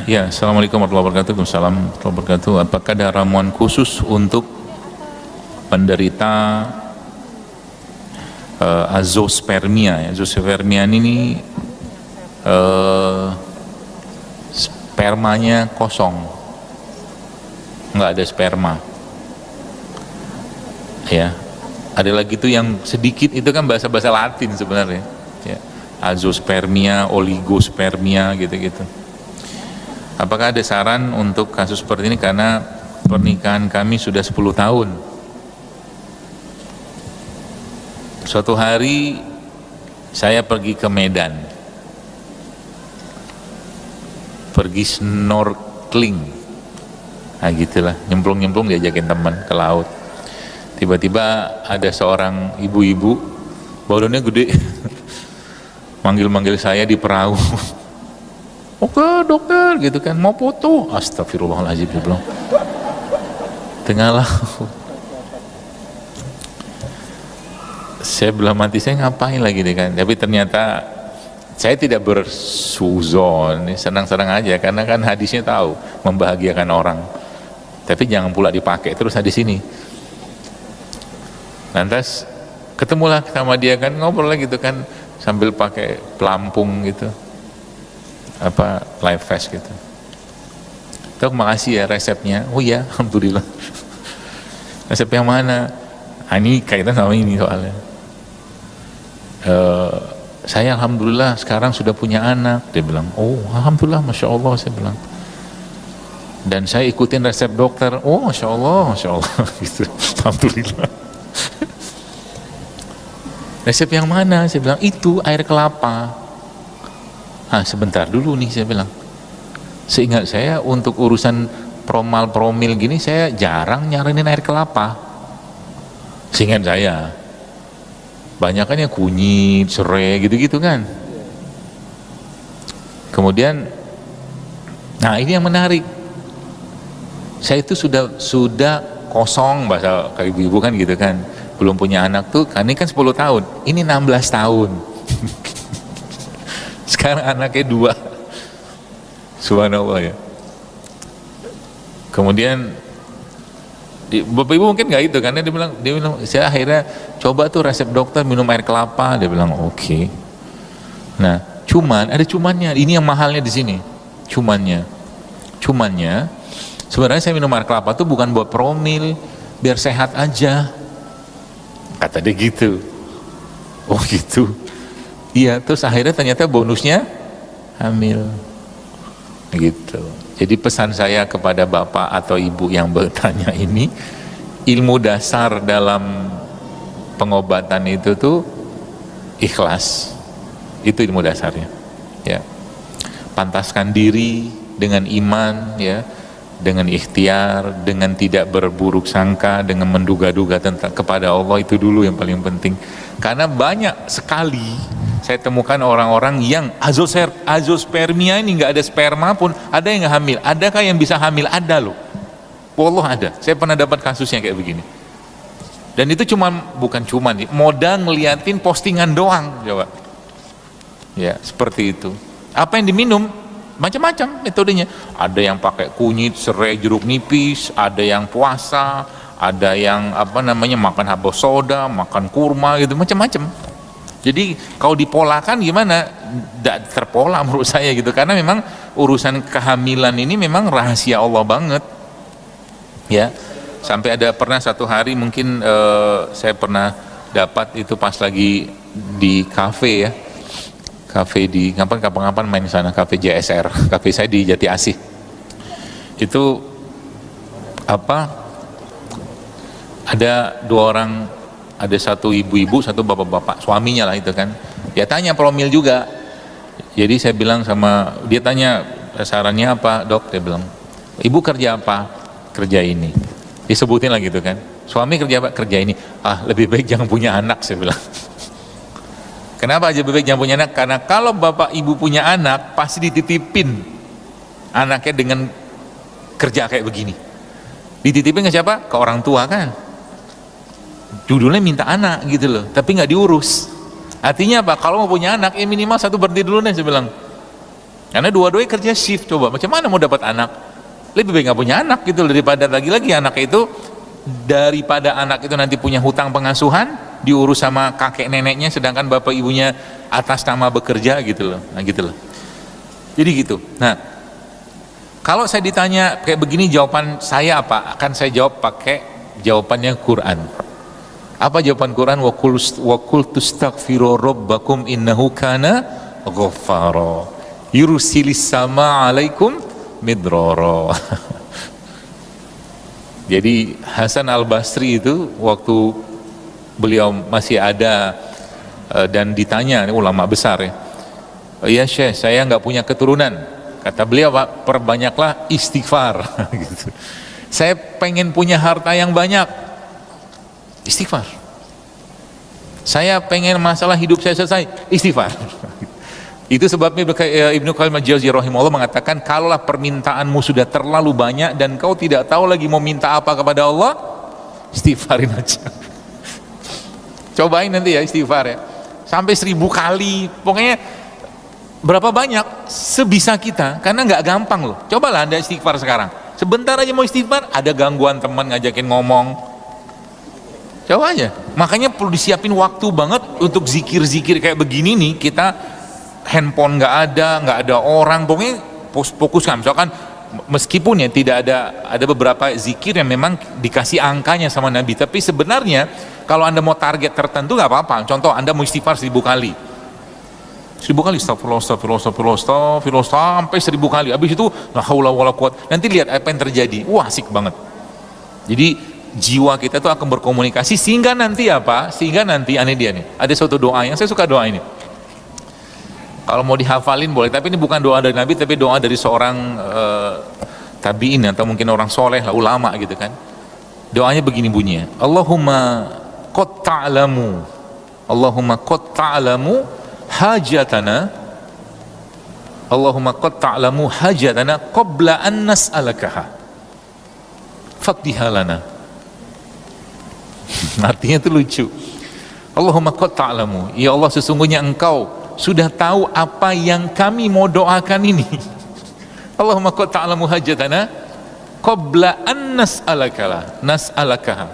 Ya, Assalamualaikum warahmatullahi wabarakatuh. Waalaikumsalam warahmatullahi wabarakatuh. Apakah ada ramuan khusus untuk penderita azospermia? Azospermia ini spermanya kosong, nggak ada sperma. Ya, ada lagi tuh yang sedikit, itu kan bahasa-bahasa Latin sebenarnya. Ya, azospermia, oligospermia, gitu-gitu. Apakah ada saran untuk kasus seperti ini, karena pernikahan kami sudah 10 tahun. Suatu hari saya pergi ke Medan, pergi snorkeling, nah gitulah, nyemplung-nyemplung diajakin teman ke laut. Tiba-tiba ada seorang ibu-ibu, badannya gede, manggil-manggil saya di perahu. Oke dokter, gitu kan, mau foto. Astagfirullahaladzim, dia bilang, tengah laut. Saya bilang, mati saya ngapain lagi deh kan. Tapi ternyata saya tidak bersuzon, senang-senang aja, karena kan hadisnya tahu membahagiakan orang. Tapi jangan pula dipakai terus hadis ini. Lantas ketemulah sama dia kan, ngobrol lagi gitu kan, sambil pakai pelampung gitu, apa, live vest gitu. Tuh, makasih ya resepnya. Oh iya, alhamdulillah. Resep yang mana? Ah, ini kaitan sama ini soalnya. Saya alhamdulillah sekarang sudah punya anak. Dia bilang, oh alhamdulillah, masya Allah. Saya bilang, dan saya ikutin resep dokter. Oh masya Allah, masya Allah. Gitu. Alhamdulillah. Resep yang mana? Saya bilang, itu air kelapa. Ah, sebentar dulu nih, saya bilang. Seingat saya untuk urusan promil gini, saya jarang nyaranin air kelapa. Seingat saya, banyakannya kunyit, serai, gitu-gitu kan. Kemudian, nah ini yang menarik. Saya itu sudah kosong, bahasa kayak ibu-ibu kan gitu kan. Belum punya anak tuh, kan ini kan 10 tahun. Ini 16 tahun. Sekarang anaknya 2. Subhanallah ya. Kemudian bapak ibu mungkin nggak itu, karena dia bilang saya akhirnya coba tuh resep dokter minum air kelapa. Dia bilang oke. Nah, ada cumannya. Ini yang mahalnya di sini. Cumannya sebenarnya saya minum air kelapa tuh bukan buat promil, biar sehat aja, kata dia gitu. Oh gitu. Iya, terus akhirnya ternyata bonusnya hamil. Gitu. Jadi pesan saya kepada bapak atau ibu yang bertanya ini, ilmu dasar dalam pengobatan itu tuh ikhlas. Itu ilmu dasarnya. Ya. Pantaskan diri dengan iman, ya, dengan ikhtiar, dengan tidak berburuk sangka, dengan menduga-duga tentang kepada Allah, itu dulu yang paling penting. Karena banyak sekali saya temukan orang-orang yang azospermia ini nggak ada sperma pun, ada yang nggak hamil. Adakah yang bisa hamil? Ada loh. Wallah ada. Saya pernah dapat kasusnya kayak begini. Dan itu bukan cuma modal ngeliatin postingan doang, coba. Ya, seperti itu. Apa yang diminum? Macam-macam metodenya. Ada yang pakai kunyit, serai, jeruk nipis, ada yang puasa, ada yang makan habas soda, makan kurma gitu, macam-macam. Jadi kalau dipolakan gimana? Tidak terpola menurut saya gitu, karena memang urusan kehamilan ini memang rahasia Allah banget. Ya, sampai pernah satu hari mungkin saya pernah dapat itu pas lagi di kafe, ya, kafe di kapan main di sana, kafe JSR, kafe saya di Jati Asih. Itu ada 2 orang, ada satu ibu-ibu, satu bapak-bapak, suaminya lah itu kan. Dia tanya promil juga. Jadi saya bilang sama dia, tanya sarannya apa dok? Dia bilang, ibu kerja apa? Kerja ini. Disebutin lah gitu kan. Suami kerja apa? Kerja ini. Ah, lebih baik jangan punya anak, saya bilang. Kenapa aja lebih baik jangan punya anak? Karena kalau bapak ibu punya anak, pasti dititipin anaknya dengan kerja kayak begini. Dititipin ke siapa? Ke orang tua kan. Judulnya minta anak gitu loh, tapi nggak diurus. Artinya apa? Kalau mau punya anak, minimal 1 berhenti dulu deh, saya bilang. Karena dua-duanya kerja shift, coba macam mana mau dapat anak? Lebih baik nggak punya anak gitu, daripada lagi-lagi anak itu, daripada anak itu nanti punya hutang pengasuhan diurus sama kakek neneknya, sedangkan bapak ibunya atas nama bekerja gitu loh. Nah gitu loh. Jadi gitu. Nah, kalau saya ditanya kayak begini, jawaban saya apa? Akan saya jawab pakai jawabannya Quran. Apa jawaban Quran? Wa qul tastaghfiru rabbakum innahu kana ghaffara yursilis sama alaikum midrara. Jadi Hasan al-Basri itu waktu beliau masih ada dan ditanya, ini ulama besar ya, ya Syekh, saya nggak punya keturunan. Kata beliau, Pak, perbanyaklah istighfar. Gitu. Saya pengen punya harta yang banyak, istighfar. Saya pengen masalah hidup saya selesai, istighfar. Itu sebabnya Ibnu Qayyim al-Jauziyah rahimahullah mengatakan, kalaulah permintaanmu sudah terlalu banyak dan kau tidak tahu lagi mau minta apa kepada Allah, istighfarin aja. Cobain nanti ya istighfar ya, sampai 1000 kali, pokoknya berapa banyak sebisa kita, karena nggak gampang loh. Cobalah Anda istighfar sekarang, sebentar aja mau istighfar, ada gangguan teman ngajakin ngomong, coba aja. Makanya perlu disiapin waktu banget untuk zikir-zikir kayak begini nih. Kita handphone nggak ada orang, pokoknya fokuskan. Misalkan meskipun ya tidak ada beberapa zikir yang memang dikasih angkanya sama Nabi, tapi sebenarnya kalau Anda mau target tertentu nggak apa-apa. Contoh, Anda mau istighfar 1000 kali, 1000 kali astagfirullah sampai 1000 kali. Habis itu la haula wala quwwata, nanti lihat apa yang terjadi. Wah, asik banget. Jadi jiwa kita tuh akan berkomunikasi sehingga nanti apa? Sehingga nanti aneh dia nih. Ada suatu doa yang saya suka, doa ini. Kalau mau dihafalin boleh, tapi ini bukan doa dari Nabi, tapi doa dari seorang tabi'in atau mungkin orang soleh lah, ulama gitu kan. Doanya begini bunyinya, Allahumma qad ta'lamu, Allahumma qad ta'lamu hajatana, Allahumma qad ta'lamu hajatana qabla an nas'alakaha faqdiha lana. Artinya itu lucu. Allahumma qad ta'lamu, ya Allah sesungguhnya engkau sudah tahu apa yang kami mau doakan ini. Allahumma qad ta'lamu hajatana qabla an nas'alakaha,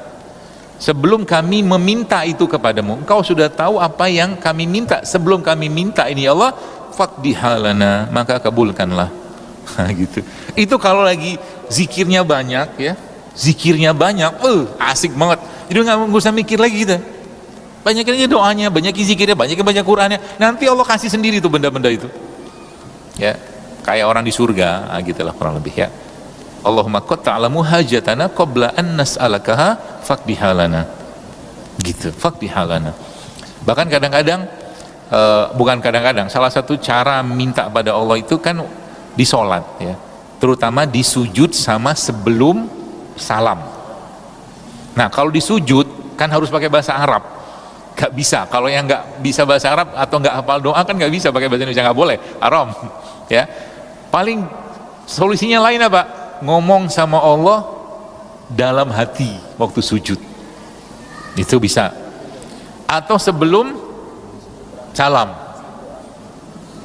sebelum kami meminta itu kepadamu, engkau sudah tahu apa yang kami minta sebelum kami minta ini, ya Allah, faqdiha lana, maka kabulkanlah. Gitu. Itu kalau lagi zikirnya banyak ya, zikirnya banyak, asik banget. Jadi nggak usah mikir lagi kita. Banyakin aja doanya, banyakin zikirnya, banyakin baca Qur'annya. Nanti Allah kasih sendiri tuh benda-benda itu. Ya, kayak orang di surga, gitulah kurang lebih ya. Allahumma qad ta'lamu hajatana qabla an nas'alakaha faqdiha lana. Gitu, faqdiha lana. Bahkan kadang-kadang bukan kadang-kadang, salah satu cara minta pada Allah itu kan di sholat ya. Terutama di sujud sama sebelum salam. Nah, kalau di sujud kan harus pakai bahasa Arab. Gak bisa, kalau yang gak bisa bahasa Arab atau gak hafal doa kan gak bisa pakai bahasa Indonesia, gak boleh, haram ya. Paling solusinya lain apa? Ngomong sama Allah dalam hati waktu sujud, itu bisa. Atau sebelum salam,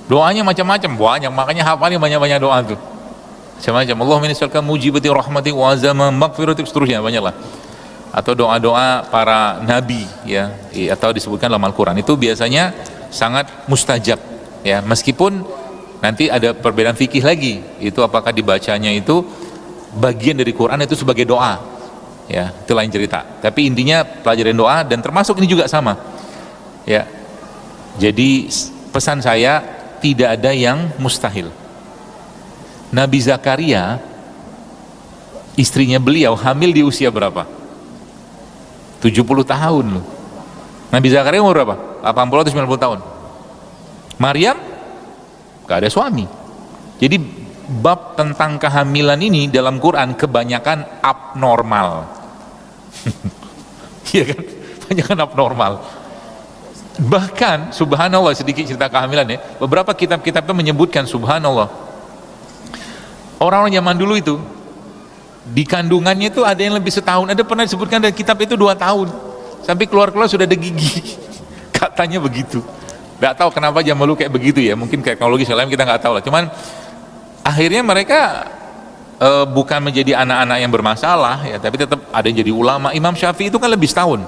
doanya macam-macam, banyak, makanya hafalin banyak-banyak doa tuh macam-macam. Allahumma inni as'aluka mujibati rahmatik wa azama maghfiratik, seterusnya banyak lah. Atau doa-doa para nabi ya, atau disebutkan dalam Al-Quran, itu biasanya sangat mustajab ya, meskipun nanti ada perbedaan fikih lagi, itu apakah dibacanya itu bagian dari Quran itu sebagai doa ya, itu lain cerita. Tapi intinya pelajarin doa, dan termasuk ini juga sama ya. Jadi pesan saya, tidak ada yang mustahil. Nabi Zakaria, istrinya beliau hamil di usia berapa? 70 tahun loh. Nabi Zakaria umur berapa? 80 atau 90 tahun. Maryam gak ada suami. Jadi bab tentang kehamilan ini dalam Quran kebanyakan abnormal. Iya kan? Kebanyakan abnormal. Bahkan subhanallah, sedikit cerita kehamilan ya, beberapa kitab-kitab itu menyebutkan subhanallah, orang-orang zaman dulu itu di kandungannya itu ada yang lebih setahun, ada pernah disebutkan dari kitab itu 2 tahun, sampai keluar-keluar sudah ada gigi. Katanya begitu. Nggak tahu kenapa zaman dulu kayak begitu ya, mungkin teknologi lain kita nggak tahu lah. Cuman akhirnya mereka bukan menjadi anak-anak yang bermasalah ya, tapi tetap ada yang jadi ulama. Imam Syafi'i itu kan lebih setahun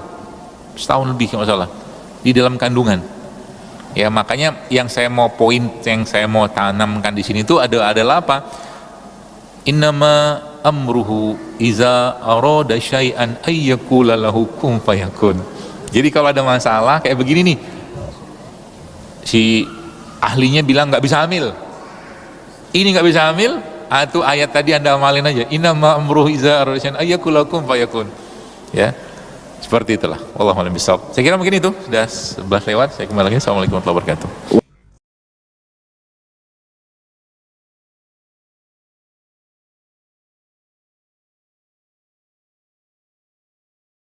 lebih kalau nggak salah di dalam kandungan. Ya makanya yang saya mau tanamkan di sini itu adalah apa? Innama amruhu iza arada syai'an ayyakula lahu kun fayakun. Jadi kalau ada masalah kayak begini nih, si ahlinya bilang nggak bisa hamil, ini nggak bisa hamil, itu ayat tadi Anda amalin aja, innama amruhu iza arada syai'an ayyakula lahu kun fayakun. Ya, seperti itulah. Wallahu a'lam bishawab. Saya kira mungkin itu sudah 11 lewat. Saya kembali lagi. Assalamualaikum warahmatullahi wabarakatuh.